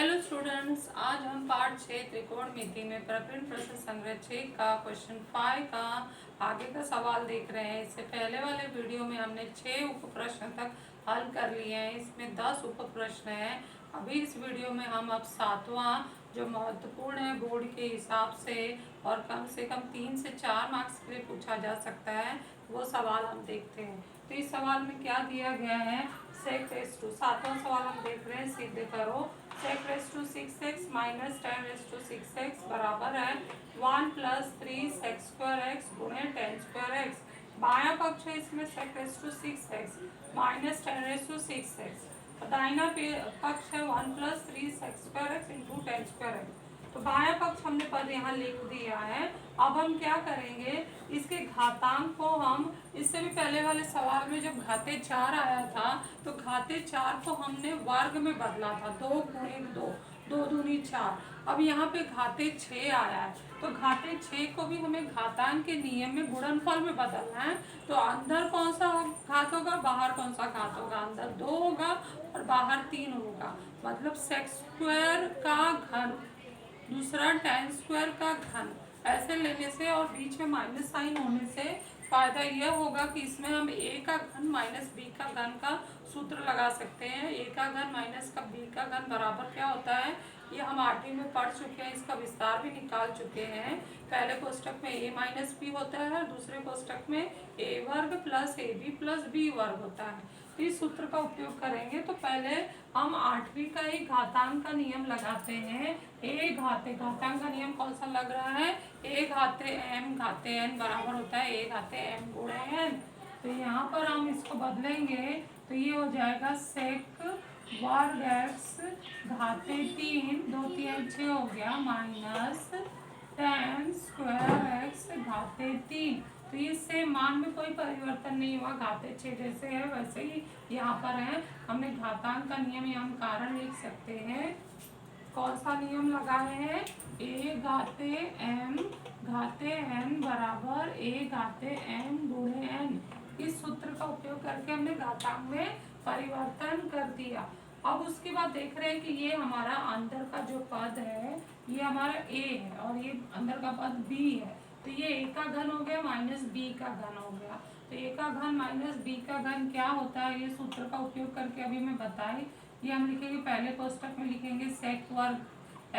Hello students, आज हम part 6 त्रिकोणमिति में प्रकीर्ण प्रश्न संग्रह 6 का क्वेश्चन 5 का आगे का सवाल देख रहे हैं। इससे पहले वाले वीडियो में हमने 6 उप प्रश्न तक हल कर लिए हैं। इसमें 10 उप प्रश्न हैं। अभी इस वीडियो में हम अब 7वां जो महत्वपूर्ण है बोर्ड के हिसाब से और कम से कम 3 से 4 मार्क्स के लिए पूछा जा सकता है, वो सवाल हम देखते हैं। तो इस सवाल में क्या दिया गया है, सेक रेस टू, 7वां सवाल हम देख रहे हैं, सीधे करो। Sec raise to 6x minus 10 raise to 6x बराबर है 1 प्लस 3 सेक स्क्वायर एक्स गुणे 10 स्क्वायर एक्स। बायां पक्ष है इसमें sec raise to 6x minus 10 raise to 6x, दाहिना पक्ष है 1 plus 3 sec square x into 10 square x. तो बायां पक्ष हमने पद यहाँ लिख दिया है। अब हम क्या करेंगे, इसके घातांक को हम इससे भी पहले वाले सवाल में जब घाते 4 आया था तो घाते 4 को हमने वर्ग में बदला था, 2 गुणे 2, 2 दूनी 4। अब यहाँ पे घाते 6 आया है तो घाते 6 को भी हमें घातांक के नियम में गुणनफल में बदलना है। तो अंदर कौन सा घात होगा, बाहर कौन सा घात होगा, अंदर 2 होगा और बाहर 3 होगा। मतलब सेक स्क्वायर का घन दूसरा tan स्क्वायर का घन, ऐसे लेने से और बीच में माइनस साइन होने से फायदा यह होगा कि इसमें हम a का घन माइनस b का घन का सूत्र लगा सकते हैं। a का घन माइनस का b का घन बराबर क्या होता है, ये हम 8वीं में पढ़ चुके हैं, इसका विस्तार भी निकाल चुके हैं। पहले कोष्टक में a माइनस बी होता है और दूसरे कोष्टक में a वर्ग plus A B plus B वर्ग होता है। तो इस सूत्र का उपयोग करेंगे। तो पहले हम 8वीं का ही घातांक का नियम लगाते हैं। a घाते, घातांक का नियम कौन सा लग रहा है, a घाते m घाते n बराबर होता है a घाते m गुणे n। तो यहाँ पर हम इसको बदलेंगे तो ये हो जाएगा सेक वर्ग x घाते 3, 2 3 6 हो गया, माइनस tan स्क्वायर एक्स घाते 3। तो इससे मान में कोई परिवर्तन नहीं हुआ, घाते 6 जैसे है वैसे ही यहाँ पर है। हमने घातांक का नियम यहाँ हम कारण लिख सकते हैं। कौन सा नियम लगाए हैं, a घाते m घाते n बराबर a घाते m गुणे n। इस सूत्र का उपयोग करके हमने घातांक में परिवर्तन कर दिया। अब उसके बाद देख रहे हैं कि ये हमारा अंदर का जो पद है ये हमारा a है और ये अंदर का पद b है। तो ये a का घन हो गया माइनस b का घन हो गया। तो a का घन माइनस b का घन क्या होता है, ये सूत्र का उपयोग करके अभी मैं बताई। ये हम लिखेंगे, पहले कोष्टक में लिखेंगे सेक वर्ग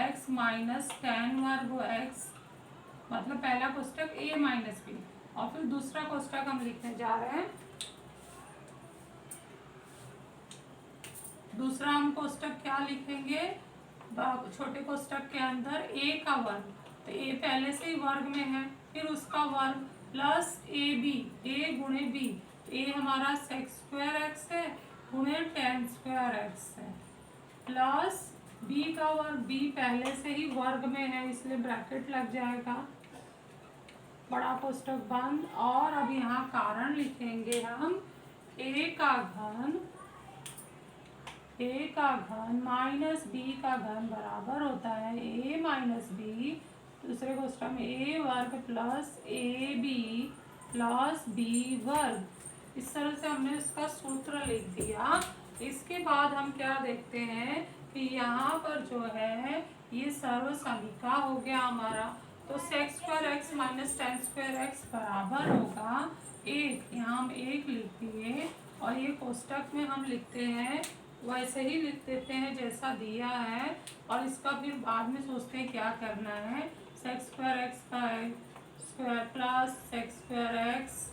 x माइनस tan वर्ग x, मतलब पहला कोष्टक a माइनस बी, और फिर दूसरा कोष्टक हम लिखने जा रहे हैं। दूसरा हम कोष्टक क्या लिखेंगे, छोटे कोष्टक के अंदर a का वर्ग, तो a पहले से ही वर्ग में है, फिर उसका वर्ग प्लस ए बी, a गुणे b, a हमारा सेक स्क्वायर एक्स है गुणे tan स्क्वायर एक्स है, प्लस b का वर्ग, b पहले से ही वर्ग में है इसलिए ब्रैकेट लग जाएगा, बड़ा कोष्टक बंद। और अब यहाँ कारण लिखेंगे हम, a का घन माइनस b का घन बराबर होता है a माइनस बी, दूसरे कोष्टक में a वर्ग plus A B plus B वर्ग। इस तरह से हमने इसका सूत्र लिख दिया। इसके बाद हम क्या देखते हैं कि यहाँ पर जो है ये सर्वसंज्ञा हो गया हमारा। तो sec square x minus tan square x बराबर होगा 1, यहाँ हम 1 लिख दिए और ये कोष्टक में हम लिखते हैं वैसे ही लिख देते हैं जैसा दिया है, और इसका फिर बाद में सोचते हैं क्या करना है। सेक स्क्वायर एक्स का square plus sec square x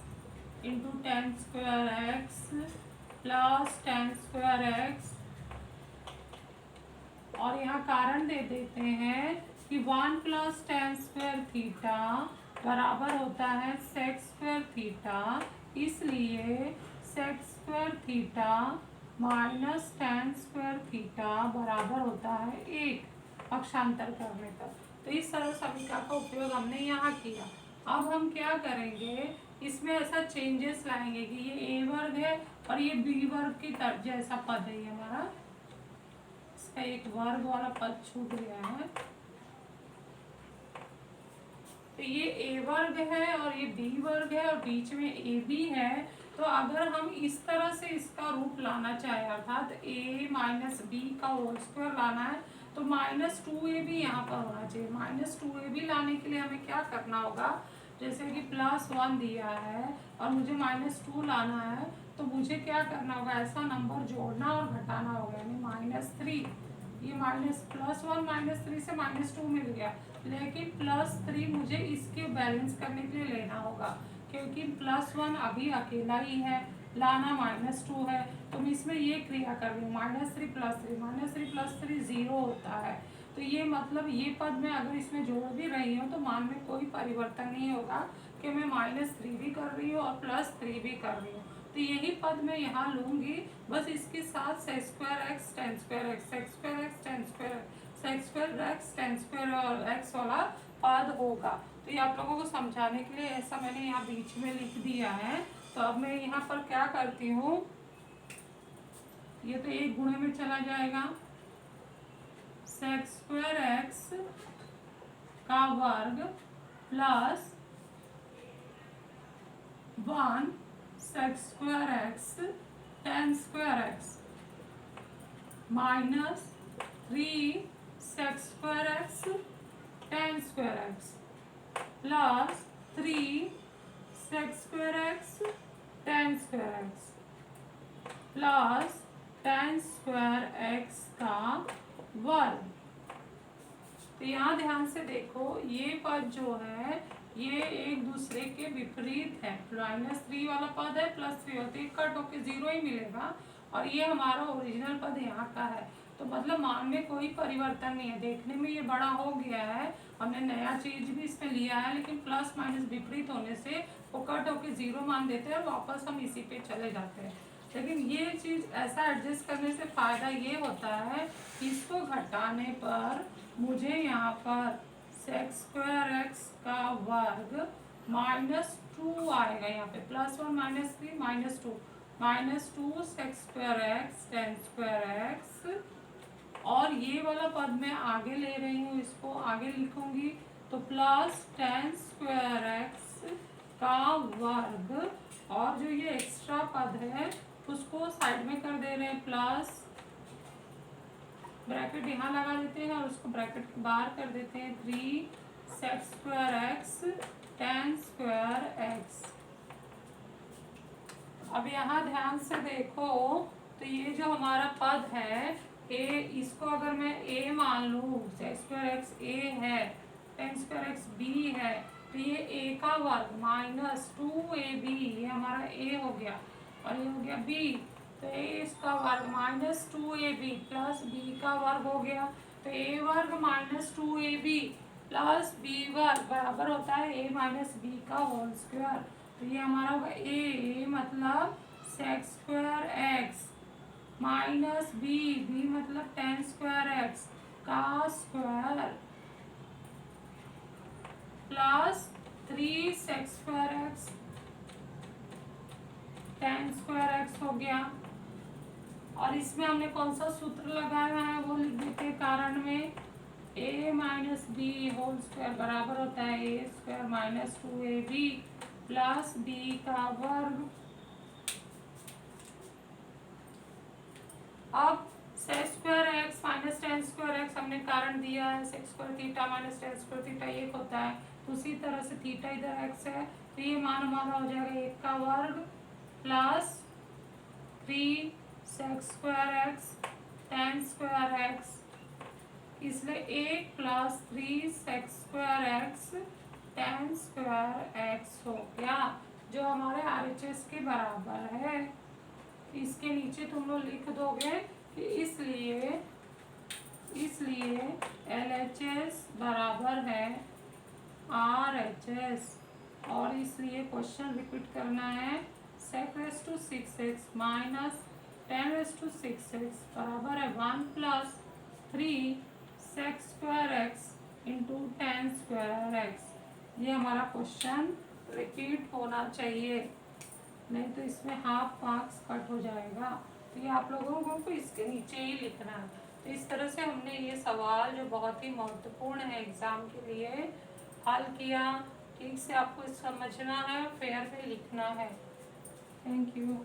into tan square x plus tan square x, और यहाँ कारण दे देते हैं कि 1 प्लस tan स्क्वायर थीटा बराबर होता है सेक स्क्वायर थीटा, इसलिए sec square theta minus tan square theta बराबर होता है 1, पक्षांतर करने पर। तो इस सरल समीकरण का उपयोग हमने यहाँ किया। अब हम क्या करेंगे, इसमें ऐसा चेंजेस लाएंगे कि ये a वर्ग है और ये b वर्ग की तरफ जैसा पद है, ये हमारा इसका एक वर्ग वाला पद छूट गया है। तो ये a वर्ग है और ये b वर्ग है और बीच में ab है, तो अगर हम इस तरह से इसका रूट लाना चाहें अर्थात a माइनस बी का होल स्क्वायर लाना है तो -2ab यहाँ पर होना चाहिए। -2ab लाने के लिए हमें क्या करना होगा, जैसे कि +1 दिया है और मुझे -2 लाना है तो मुझे क्या करना होगा, ऐसा नंबर जोड़ना और घटाना होगा, यानी -3। ये +1 -3 से -2 मिल गया, लेकिन +3 मुझे इसके बैलेंस करने के लिए लेना होगा क्योंकि +1 अभी अकेला ही है, लाना -2 है। तो मैं इसमें ये क्रिया कर रही हूँ, -3 +3 -3 +3 0 होता है। तो ये मतलब ये पद मैं अगर इसमें जोड़ भी रही हूँ तो मान में कोई परिवर्तन नहीं होगा कि मैं -3 भी कर रही हूँ और +3 भी कर रही हूँ। तो यही पद मैं यहाँ लूँगी, बस इसके साथ sec² x tan² x sec² x tan² sec² x tan² और x वाला पद होगा। तो ये आप लोगों को समझाने के लिए ऐसा मैंने यहाँ बीच में लिख दिया है। तो अब मैं यहाँ पर क्या करती हूँ, ये तो एक गुणे में चला जाएगा, sec² x का वर्ग plus 1 sec² x tan² x minus 3 sec² x tan² x plus 3 sec² x tan² x plus tan² x का वर्ग। तो यहाँ ध्यान से देखो, ये पद जो है ये एक दूसरे के विपरीत है। -3 वाला पद है, +3 होते ही कट होके 0 ही मिलेगा और ये हमारा ओरिजिनल पद यहाँ का है। तो मतलब मान में कोई परिवर्तन नहीं है, देखने में ये बड़ा हो गया है, हमने नया चीज भी इसमें लिया है, लेकिन प्लस माइनस विपरीत होने से वो कट होके 0 मान देते हैं और वापस हम इसी पे चले जाते हैं। लेकिन ये चीज ऐसा एडजस्ट करने से फायदा ये होता है, इसको घटाने पर मुझे यहाँ पर sec² x का वर्ग -2 आएगा, यहाँ पे +1 -3 -2 sec² x tan² x और ये वाला पद मैं आगे ले रही हूँ, इसको आगे लिखूंगी तो प्लस tan² x का वर्ग और जो ये एक्स्ट्रा पद है उसको साइड में कर दे रहे हैं, प्लस ब्रैकेट यहाँ लगा देते हैं और उसको ब्रैकेट के बाहर कर देते हैं, 3 sec² x tan² x। अब यहाँ ध्यान से देखो, तो ये जो हमारा पद है a, इसको अगर मैं a मान लूँ, sec² x a है, tan² x b है, तो ये a का वर्ग -2ab, ये हमारा a हो गया और ये हो गया b, तो a इसका वर्ग -2ab प्लस b का वर्ग हो गया। तो a वर्ग -2ab प्लस b वर्ग बराबर होता है a माइनस b का होल स्क्वायर। तो ये हमारा होगा a मतलब sec² x माइनस b मतलब tan² x का square plus 3 sec² x tan² x हो गया। और इसमें हमने कौन सा सूत्र लगाया है वो लिख देते हैं कारण में, a minus b whole square बराबर होता है a² minus 2ab plus b का वर्ग। अब sec² x minus tan² x हमने कारण दिया है, sec² theta minus tan² theta 1 होता है, तो उसी तरह से थीटा इधर x है तो ये मान हमारा हो जाएगा 1 का वर्ग plus 3 sec² x tan² x, इसलिए 1 plus 3 sec² x tan² x हो गया, जो हमारे RHS के बराबर है। इसके नीचे तुम लोग लिख दोगे कि इसलिए LHS बराबर है RHS, और इसलिए क्वेश्चन रिपीट करना है, sec⁶x माइनस tan⁶x बराबर है 1 plus 3 sec² x into tan² x। ये हमारा क्वेश्चन रिपीट होना चाहिए, नहीं तो इसमें हाफ मार्क्स कट हो जाएगा। तो ये आप लोगों को इसके नीचे ही लिखना है। तो इस तरह से हमने ये सवाल जो बहुत ही महत्वपूर्ण है एग्जाम के लिए हल किया। ठीक से आपको समझना है, फेयर में लिखना है। Thank you.